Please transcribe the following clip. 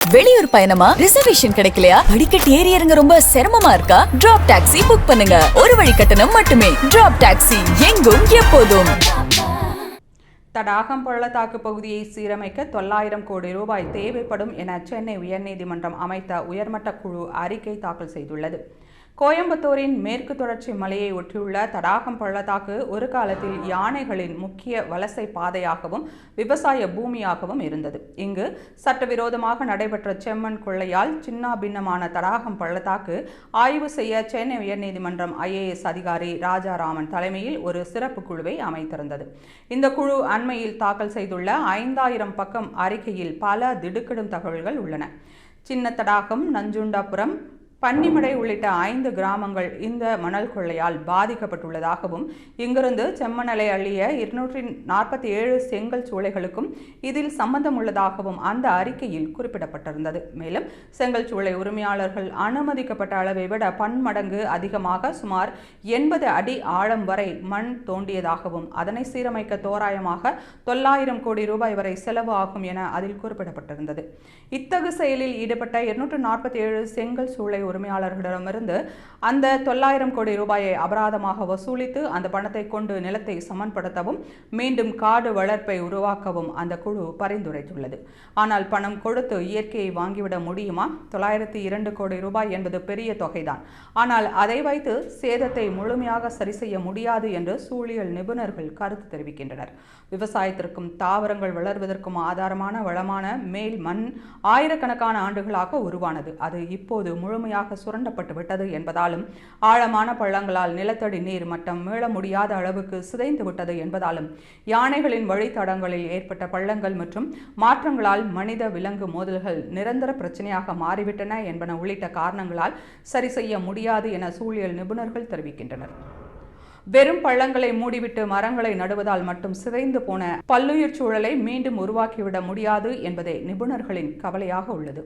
வெளியூர் பயணமா? ரிசர்வேஷன் கிடைக்கலையா? படிக்கட்டு ஏறி இறங்க ரொம்ப சிரமமா இருக்கா? டிராப் டாக்ஸி புக் பண்ணுங்க. ஒரு வழி கட்டணம் மட்டுமே. டிராப் டாக்ஸி, எங்கும் எப்போதும். தடாகம் பள்ளத்தாக்கு பகுதியை சீரமைக்க 900 கோடி ரூபாய் தேவைப்படும் என சென்னை உயர்நீதிமன்றம் அமைத்த உயர்மட்ட குழு அறிக்கை தாக்கல் செய்துள்ளது. கோயம்புத்தூரின் மேற்கு தொடர்ச்சி மலையை ஒட்டியுள்ள தடாகம் பள்ளத்தாக்கு ஒரு காலத்தில் யானைகளின் முக்கிய வலசை பாதையாகவும் விவசாய பூமியாகவும் இருந்தது. இங்கு சட்டவிரோதமாக நடைபெற்ற செம்மண் கொள்ளையால் சின்னாபின்னமான தடாகம் பள்ளத்தாக்கு ஆய்வு செய்ய சென்னை உயர்நீதிமன்றம் IAS அதிகாரி ராஜாராமன் தலைமையில் ஒரு சிறப்பு குழுவை அமைத்திருந்தது. இந்த குழு அண்மையில் தாக்கல் செய்துள்ள 5000 பக்கம் அறிக்கையில் பல திடுக்கிடும் தகவல்கள் உள்ளன. சின்ன தடாகம், நஞ்சுண்டாபுரம், பன்னிமடை உள்ளிட்ட 5 கிராமங்கள் இந்த மணல் கொள்ளையால் பாதிக்கப்பட்டுள்ளதாகவும் இங்கிருந்து செம்மணலை அள்ளிய 247 செங்கல் சூளைகளுக்கும் இதில் சம்பந்தம் உள்ளதாகவும் அந்த அறிக்கையில் குறிப்பிடப்பட்டிருந்தது. மேலும் செங்கல் சூளை உரிமையாளர்கள் அனுமதிக்கப்பட்ட அளவை விட பன்மடங்கு அதிகமாக சுமார் 80 அடி ஆழம் வரை மண் தோண்டியதாகவும் அதனை சீரமைக்க தோராயமாக 900 கோடி ரூபாய் வரை செலவு ஆகும் என அதில் குறிப்பிடப்பட்டிருந்தது. இத்தகு செயலில் ஈடுபட்ட 247 செங்கல் சூளை உரிமையாளர்களிடமிருந்து அந்த 900 கோடி ரூபாயை அபராதமாக வசூலித்து அந்த பணத்தை கொண்டு நிலத்தை சமன்படுத்தவும் மீண்டும் காடு வளர்ப்பை உருவாக்கவும் அந்த குழு பரிந்துரைத்துள்ளது. ஆனால் பணம் கொடுத்து இயற்கையை வாங்கிவிட முடியுமா? 902 கோடி ரூபாய் என்பது பெரிய தொகைதான். ஆனால் அதை வைத்து சேதத்தை முழுமையாக சரி செய்ய முடியாது என்று சூழியல் நிபுணர்கள் கருத்து தெரிவிக்கின்றனர். விவசாயத்திற்கும் தாவரங்கள் வளர்வதற்கும் ஆதாரமான வளமான மேல் மண் ஆயிரக்கணக்கான ஆண்டுகளாக உருவானது. அது இப்போது முழுமையாக சுரண்டப்பட்டு விட்டது என்பதாலும் ஆழமான பள்ளங்களால் நிலத்தடி நீர் மட்டம் மீள முடியாத அளவுக்கு சிதைந்து விட்டது என்பதாலும் யானைகளின் வழித்தடங்களில் ஏற்பட்ட பள்ளங்கள் மற்றும் மாற்றங்களால் மனித விலங்கு மோதல்கள் நிரந்தர பிரச்சனையாக மாறிவிட்டன என்பன உள்ளிட்ட காரணங்களால் சரி செய்ய முடியாது என சூழியல் நிபுணர்கள் தெரிவிக்கின்றனர். வெறும் பள்ளங்களை மூடிவிட்டு மரங்களை நடுவதால் மட்டும் சிதைந்து போன பல்லுயிர் சூழலை மீண்டும் உருவாக்கிவிட முடியாது என்பதே நிபுணர்களின் கவலையாக உள்ளது.